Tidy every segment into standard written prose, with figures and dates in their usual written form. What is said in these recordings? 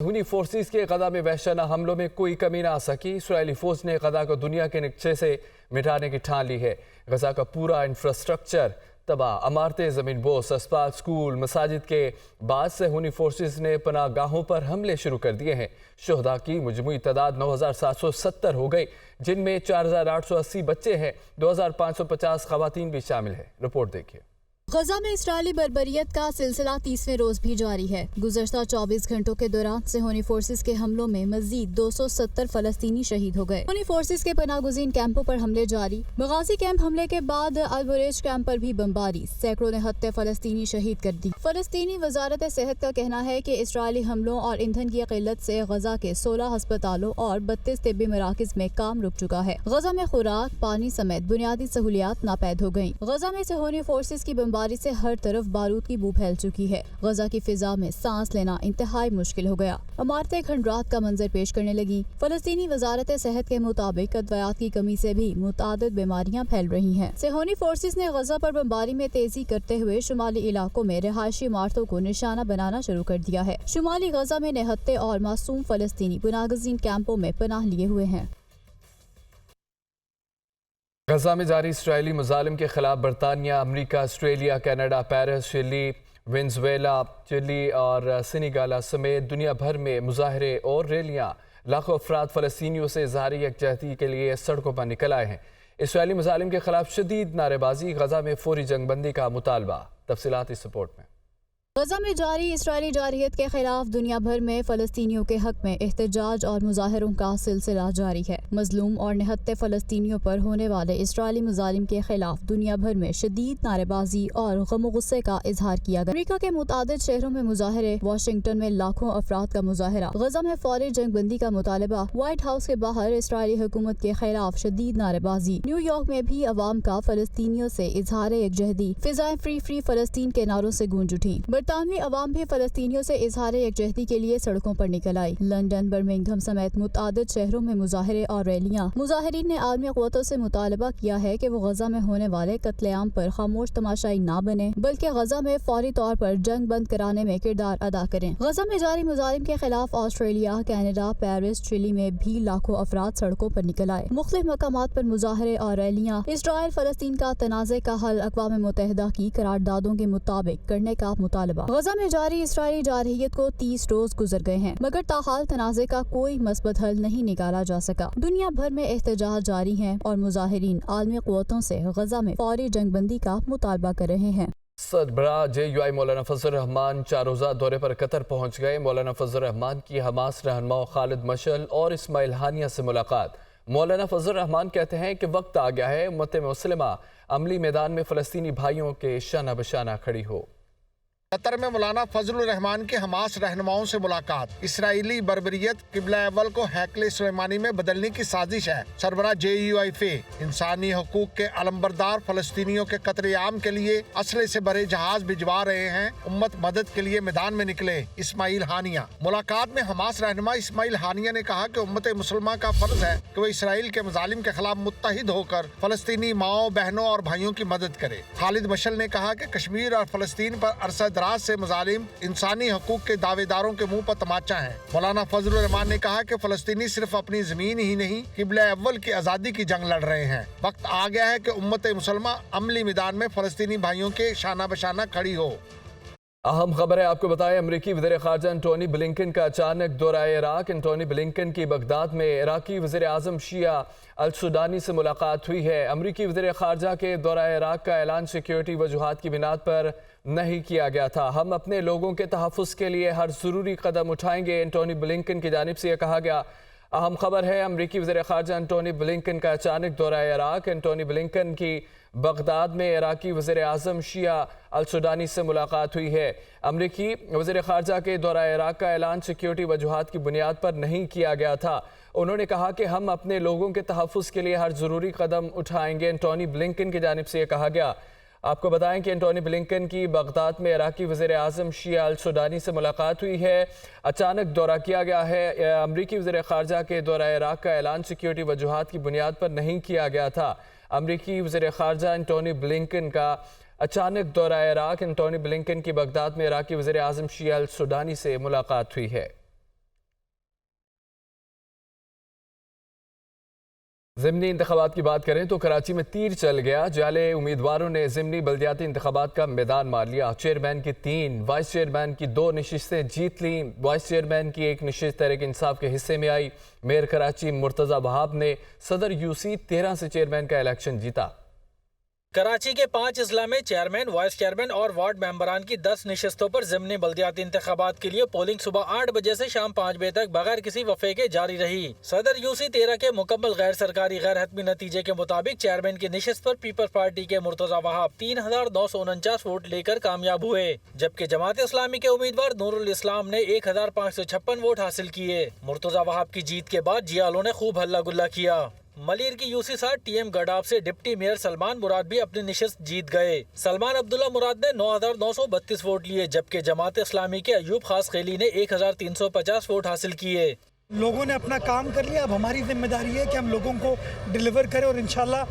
हुनी फोर्सेस के गजा में वहशाना हमलों में कोई कमी ना आ सकी। इसराइली फौज ने गजा को दुनिया के नक्शे से मिटाने की ठान ली है। गजा का पूरा इंफ्रास्ट्रक्चर तबाह, इमारतें ज़मीन बोस, अस्पताल, स्कूल, मसाजिद के बाद से हुनी फोर्सेस ने पनाहगाहों पर हमले शुरू कर दिए हैं। शुहदा की मजमूई तादाद 9770 हो गई, जिनमें 4880 बच्चे हैं। 2550 खवातीन भी शामिल है। रिपोर्ट देखिए। गजा में इसराइली बर्बरियत का सिलसिला 30वें रोज भी जारी है। गुज़श्ता 24 घंटों के दौरान सिहोनी फोर्सेस के हमलों में मजीद 270 फलस्तीनी शहीद हो गए। सिहोनी फोर्सेस के पनाहगुज़ीन कैंपों पर हमले जारी। बगासी कैंप हमले के बाद अल-बुरेज कैंप पर भी बमबारी, सैकड़ों निहत्ते फलस्तीनी शहीद कर दी। फलस्तीनी वजारत सेहत का कहना है कि इसराइली हमलों और ईंधन की किल्लत से गजा के 16 अस्पतालों और 32 तिब्बी मराकज में काम रुक चुका है। गजा में खुराक, पानी समेत बुनियादी सहूलियात नापैद हो गयी। गजा में सिहोनी फोर्सेस की बारी से हर तरफ बारूद की बू फैल चुकी है। गजा की फिजा में सांस लेना इंतहाई मुश्किल हो गया। इमारतें खंडरात का मंजर पेश करने लगी। फलस्तीनी वजारत सेहत के मुताबिक अद्वियात की कमी से भी मुतादिद बीमारियां फैल रही हैं। सिहोनी फोर्सेस ने गजा पर बमबारी में तेजी करते हुए शुमाली इलाकों में रिहायशी इमारतों को निशाना बनाना शुरू कर दिया है। शुमाली गजा में निहत्ते और मासूम फलस्तीनी पनाहगज़ीन कैंपों में पनाह लिए हुए हैं। गजा में जारी इसराइली मुजालिम के खिलाफ बरतानिया, America, Australia, Canada, Paris, Chile, Venezuela, Chile और सेनेगल समेत दुनिया भर में मुजाहरे और रैलियां। लाखों अफराद फलस्तीनियों से इज़हार यकजहती के लिए सड़कों पर निकल आए हैं। इसराइली मुजालिम के खिलाफ शदीद नारेबाजी, गजा में फौरी जंगबंदी का मुतालबा। तफसीलात इस रिपोर्ट में। गजा में जारी इसराइली जारहियत के खिलाफ दुनिया भर में फलस्तीनियों के हक में एहतजाज और मुजाहरों का सिलसिला जारी है। मजलूम और निहत्ते फलस्तीनियों पर होने वाले इसराइली मुजालिम के खिलाफ दुनिया भर में शदीद नारेबाजी और गम गुस्से का इजहार किया गया। अमेरिका के मुतादिद शहरों में मुजाहरे, वाशिंगटन में लाखों अफराद का मुजाहरा, गजा में फौरी जंगबंदी का मुतालबा, व्हाइट हाउस के बाहर इसराइली हुकूमत के खिलाफ शदीद नारेबाजी, न्यूयॉर्क में भी अवाम का फलस्तीनियों से इजहार यकजहती, फिजाएं फ्री फ्री फलस्तीन के नारों से गूंज उठी। बरतानवी अवाम भी फलस्तीनियों से इजहार यकजहती के लिए सड़कों पर निकल आई। लंदन, बर्मिंघम समेत मुतादिद शहरों में मुजाहरे और रैलियां। मुजाहिरीन ने आलमी क़ुव्वतों से मुतालबा किया है कि वो गजा में होने वाले कत्लेआम पर खामोश तमाशाई न बने, बल्कि गजा में फौरी तौर पर जंग बंद कराने में किरदार अदा करें। गजा में जारी मुजालिम के खिलाफ ऑस्ट्रेलिया, कनाडा, पेरिस, चिली में भी लाखों अफराद सड़कों पर निकल आए। मुख्तलिफ मकामात पर मुजाहरे और रैलियां। इसराइल फलस्तीन का तनाज़े का हल अक़वाम मुत्तहिदा की करारदादों के मुताबिक करने का मुतालबा। गजा में जारी इसराइली जारहियत को 30 रोज गुजर गए हैं, मगर ताहाल तनाज़े का कोई मस्बत हल नहीं निकाला जा सका। दुनिया भर में एहतजाज जारी हैं और मुजाहिरीन आलमी क़ुव्वतों से गजा में फौरी जंगबंदी का मुतालबा कर रहे हैं। सरबराह JUI मौलाना फजल रहमान 4 रोज़ा दौरे पर कतर पहुँच गए। मौलाना फजल रहमान की हमास रहनुमा खालिद मशअल और इस्माइल हानिया से मुलाकात। मौलाना फजल रहमान कहते हैं कि वक्त आ गया है उम्मत मुस्लिमा अमली मैदान में फ़लस्तीनी भाइयों के शाना बशाना खड़ी हो। कतर में मौलाना फजलुर रहमान के हमास रहनुमाओं से मुलाकात। इसराइली बर्बरियत किबला अव्वल को हैकले सुलेमानी में बदलने की साजिश है। सरबराह JUI इंसानी हकूक के अलंबरदार फलस्तीनियों के कत्लेआम के लिए असले से भरे जहाज भिजवा रहे हैं। उम्मत मदद के लिए मैदान में निकले। इस्माइल हानिया। मुलाकात में हमास रहनुमा इस्माइल हानिया ने कहा कि उम्मत मुसलमा का फर्ज है कि वो इसराइल के मजालिम के खिलाफ मुत्तहिद होकर फलस्तीनी माओ, बहनों और भाइयों की मदद करे। खालिद मशअल ने कहा कि कश्मीर और फलस्तीन पर अरसा दराज से मुजालिम इंसानी हकूक के दावेदारों के मुंह पर तमाचा है। मौलाना फजलुर रहमान ने कहा कि फलस्तीनी सिर्फ अपनी जमीन ही नहीं, किबला अव्वल की आजादी की जंग लड़ रहे हैं। वक्त आ गया है कि उम्मत मुसलमा अमली मैदान में फलस्तीनी भाइयों के शाना बशाना खड़ी हो। अहम खबर है, आपको बताएं अमरीकी वज़ीर ख़ारजा एंटोनी ब्लिंकन का अचानक दौरा इराक। एंटोनी ब्लिंकन की बगदाद में इराकी वज़ीर आज़म शिया अल सुडानी से मुलाकात हुई है। अमरीकी वज़ीर ख़ारजा के दौरा इराक का ऐलान सिक्योरिटी वजूहात की बिनाद पर नहीं किया गया था। हम अपने लोगों के तहफ़्फ़ुज़ के लिए हर ज़रूरी कदम उठाएंगे, एंटोनी ब्लिंकन की जानिब से यह कहा गया। अहम खबर है, अमरीकी वज़ीर ख़ारजा एंटोनी ब्लिंकन का अचानक दौरा इराक। एंटोनी ब्लिंकन की बगदाद में इराकी वज़ीर आज़म शिया अल सुडानी से मुलाकात हुई है। अमरीकी वज़ीर ख़ारजा के दौरा इराक का ऐलान सिक्योरिटी वजूहात की बुनियाद पर नहीं किया गया था। उन्होंने कहा कि हम अपने लोगों के तहफ़्फ़ुज़ के लिए हर ज़रूरी कदम उठाएंगे, एंटोनी ब्लिंकन की जानिब से यह कहा गया। आपको बताएं कि एंटोनी ब्लिंकन की बगदाद में इराकी वज़ीर आज़म शिया अल सुडानी से मुलाकात हुई है। अचानक दौरा किया गया है। अमरीकी वज़ीर ख़ारजा के दौरा इराक का ऐलान सिक्योरिटी वजूहात की बुनियाद पर नहीं किया गया था। अमरीकी वज़ीर ख़ारजा एंटोनी ब्लिंकन का अचानक दौरा इराक। एंटोनी ब्लिंकन की बगदाद में इराकी वज़ीर आज़म शिया अल सुडानी से मुलाकात हुई है। ضمنی انتخابات کی بات کریں تو کراچی میں تیر چل گیا. جعلی امیدواروں نے ضمنی بلدیاتی انتخابات کا میدان مار لیا. چیئرمین کی 3 وائس چیئرمین کی 2 نشستیں جیت لیں. وائس چیئرمین کی 1 نشست تحریک انصاف کے حصے میں آئی. میئر کراچی مرتضی وہاب نے صدر یوسی 13 سے چیئرمین کا الیکشن جیتا. کراچی کے 5 اضلاع میں چیئرمین، وائس چیئرمین اور وارڈ ممبران کی 10 نشستوں پر ضمنی بلدیاتی انتخابات کے لیے پولنگ صبح 8 بجے سے شام 5 بجے تک بغیر کسی وقفے کے جاری رہی. صدر یوسی 13 کے مکمل غیر سرکاری غیر حتمی نتیجے کے مطابق چیئرمین کی نشست پر پیپلز پارٹی کے مرتضی وہاب 3949 ووٹ لے کر کامیاب ہوئے، جبکہ جماعت اسلامی کے امیدوار نور الاسلام نے 1556 ووٹ حاصل کیے. مرتضی وہاب کی جیت کے بعد جیالوں نے خوب ہلہ گلہ کیا. ملیر کی یوسی 60 ٹی ایم گڈاب سے ڈپٹی میئر سلمان مراد بھی اپنی نشست جیت گئے. سلمان عبداللہ مراد نے 9932 ووٹ لیے، جبکہ جماعت اسلامی کے ایوب خاص خیلی نے 1350 ووٹ حاصل کیے. لوگوں نے اپنا کام کر لیا، اب ہماری ذمہ داری ہے کہ ہم لوگوں کو ڈیلیور کریں، اور انشاءاللہ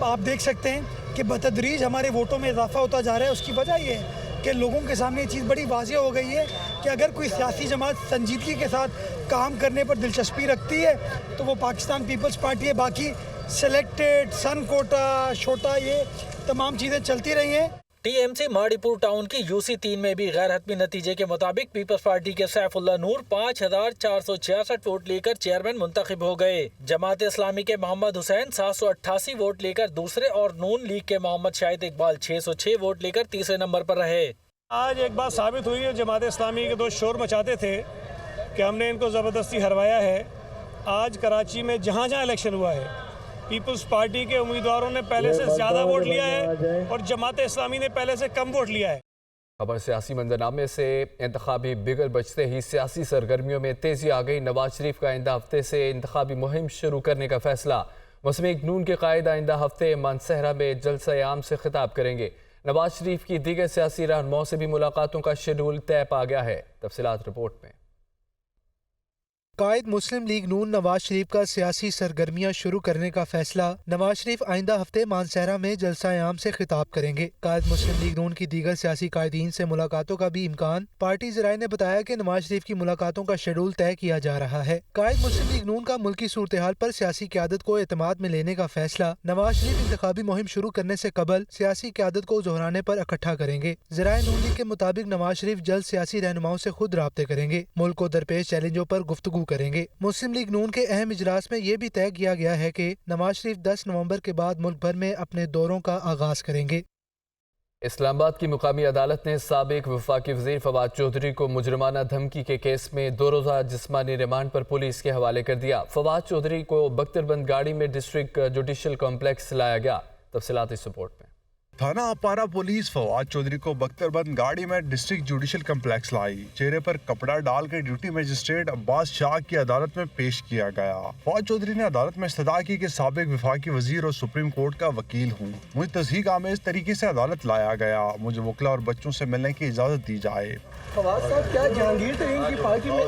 آپ دیکھ سکتے ہیں کہ بتدریج ہمارے ووٹوں میں اضافہ ہوتا جا رہا ہے. اس کی وجہ یہ ہے کہ لوگوں کے سامنے یہ چیز بڑی واضح ہو گئی ہے کہ اگر کوئی سیاسی جماعت سنجیدگی کے ساتھ کام کرنے پر دلچسپی رکھتی ہے تو وہ پاکستان پیپلز پارٹی ہے. باقی سلیکٹڈ، سن کوٹا، شوٹا، یہ تمام چیزیں چلتی رہی ہیں. ٹی ایم سی ماڑی پور ٹاؤن کی یوسی 3 میں بھی غیر حتمی نتیجے کے مطابق پیپلز پارٹی کے سیف اللہ نور 5466 ووٹ لے کر چیئرمین منتخب ہو گئے. جماعت اسلامی کے محمد حسین 788 ووٹ لے کر دوسرے اور نون لیگ کے محمد شاہد اقبال 606 ووٹ لے کر تیسرے نمبر پر رہے. آج ایک بات ثابت ہوئی ہے، جماعت اسلامی کے دوست شور مچاتے تھے کہ ہم نے ان کو زبردستی ہروایا ہے. آج کراچی میں جہاں جہاں الیکشن ہوا ہے، پیپلز پارٹی کے امیدواروں نے پہلے سے زیادہ ووٹ لیا ہے اور جماعت اسلامی نے پہلے سے کم ووٹ لیا ہے. خبر سیاسی منظرنامے سے انتخابی بگل بجتے ہی سیاسی سرگرمیوں میں تیزی آ گئی. نواز شریف کا آئندہ ہفتے سے انتخابی مہم شروع کرنے کا فیصلہ. مسلم لیگ نون کے قائد آئندہ ہفتے مانسہرہ میں جلسہ عام سے خطاب کریں گے. نواز شریف کی دیگر سیاسی رہنماؤں سے بھی ملاقاتوں کا شیڈول طے پا گیا ہے. تفصیلات رپورٹ میں. قائد مسلم لیگ نون نواز شریف کا سیاسی سرگرمیاں شروع کرنے کا فیصلہ. نواز شریف آئندہ ہفتے مانسہرہ میں جلسہ عام سے خطاب کریں گے. قائد مسلم لیگ نون کی دیگر سیاسی قائدین سے ملاقاتوں کا بھی امکان. پارٹی ذرائع نے بتایا کہ نواز شریف کی ملاقاتوں کا شیڈول طے کیا جا رہا ہے. قائد مسلم لیگ نون کا ملکی صورتحال پر سیاسی قیادت کو اعتماد میں لینے کا فیصلہ. نواز شریف انتخابی مہم شروع کرنے سے قبل سیاسی قیادت کو دہرانے پر اکٹھا کریں گے. ذرائع نون لیگ کے مطابق نواز شریف جلد سیاسی رہنماؤں سے خود رابطے کریں گے. ملک کو درپیش چیلنجوں پر گفتگو کریں گے. مسلم لیگ نون کے اہم اجلاس میں یہ بھی طے کیا گیا ہے کہ نواز شریف 10 نومبر کے بعد ملک بھر میں اپنے دوروں کا آغاز کریں گے. اسلام آباد کی مقامی عدالت نے سابق وفاقی وزیر فواد چودھری کو مجرمانہ دھمکی کے کیس میں 2 روزہ جسمانی ریمانڈ پر پولیس کے حوالے کر دیا. فواد چودھری کو بختر بند گاڑی میں ڈسٹرکٹ جوڈیشل کمپلیکس لایا گیا. تفصیلات اس رپورٹ میں. تھانہ اپارہ پولیس فواد چودھری کو بختر بند گاڑی میں ڈسٹرکٹ جوڈیشل کمپلیکس لائی. چہرے پر کپڑا ڈال کے ڈیوٹی مجسٹریٹ عباس شاہ کی عدالت میں پیش کیا گیا. فواد چودھری نے عدالت میں استدعا کی کہ سابق وفاقی وزیر اور سپریم کورٹ کا وکیل ہوں. مجھے تصدیق آمیز طریقے سے عدالت لایا گیا. مجھے وکلا اور بچوں سے ملنے کی اجازت دی جائے. فواد صاحب کیا جہانگیر ترین کی پارٹی میں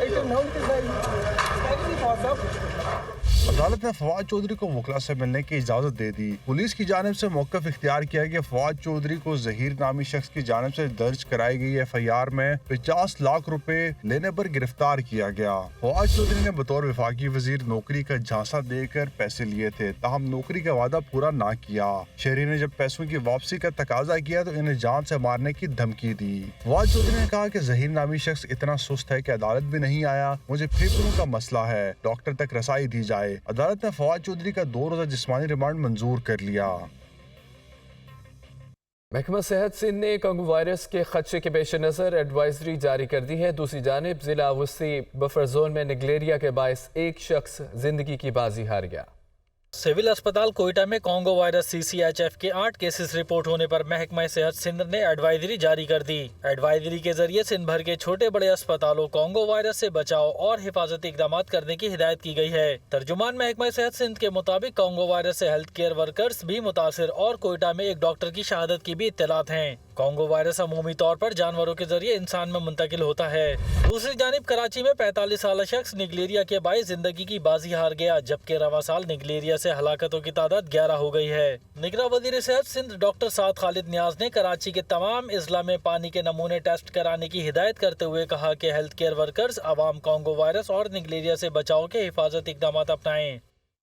عدالت نے فواد چودھری کو وکلا سے ملنے کی اجازت دے دی. پولیس کی جانب سے موقف اختیار کیا کہ فواد چودھری کو ظہیر نامی شخص کی جانب سے درج کرائی گئی FIR میں 50 لاکھ روپے لینے پر گرفتار کیا گیا. فواد چودھری نے بطور وفاقی وزیر نوکری کا جھانسا دے کر پیسے لیے تھے، تاہم نوکری کا وعدہ پورا نہ کیا. شہری نے جب پیسوں کی واپسی کا تقاضا کیا تو انہیں جان سے مارنے کی دھمکی دی. فواد چودھری نے کہا کہ ظہیر نامی شخص اتنا سست ہے کہ عدالت بھی نہیں آیا. مجھے پھیپھڑوں کا مسئلہ ہے، ڈاکٹر تک رسائی دی جائے. عدالت نے فواد چودھری کا 2 روزہ جسمانی ریمانڈ منظور کر لیا. محکمہ صحت سندھ نے کانگو وائرس کے خدشے کے پیش نظر ایڈوائزری جاری کر دی ہے. دوسری جانب ضلع وسطی بفر زون میں نگلیریا کے باعث ایک شخص زندگی کی بازی ہار گیا. سول اسپتال کوئٹہ میں کانگو وائرس CCHF کے 8 کیسز رپورٹ ہونے پر محکمہ صحت سندھ نے ایڈوائزری جاری کر دی. ایڈوائزری کے ذریعے سندھ بھر کے چھوٹے بڑے اسپتالوں کانگو وائرس سے بچاؤ اور حفاظتی اقدامات کرنے کی ہدایت کی گئی ہے. ترجمان محکمہ صحت سندھ کے مطابق کانگو وائرس سے ہیلتھ کیئر ورکرز بھی متاثر اور کوئٹہ میں ایک ڈاکٹر کی شہادت کی بھی اطلاعات ہیں. کانگو وائرس عمومی طور پر جانوروں کے ذریعے انسان میں منتقل ہوتا ہے. دوسری جانب کراچی میں 45 سالہ شخص نگلیریا کے باعث زندگی کی بازی ہار گیا، جبکہ رواں سال نگلیریا سے ہلاکتوں کی تعداد 11 ہو گئی ہے. نگراں وزیر صحت سندھ ڈاکٹر سعد خالد نیاز نے کراچی کے تمام اضلاع میں پانی کے نمونے ٹیسٹ کرانے کی ہدایت کرتے ہوئے کہا کہ ہیلتھ کیئر ورکرز عوام کانگو وائرس اور نگلیریا سے بچاؤ کے حفاظتی اقدامات اپنائیں.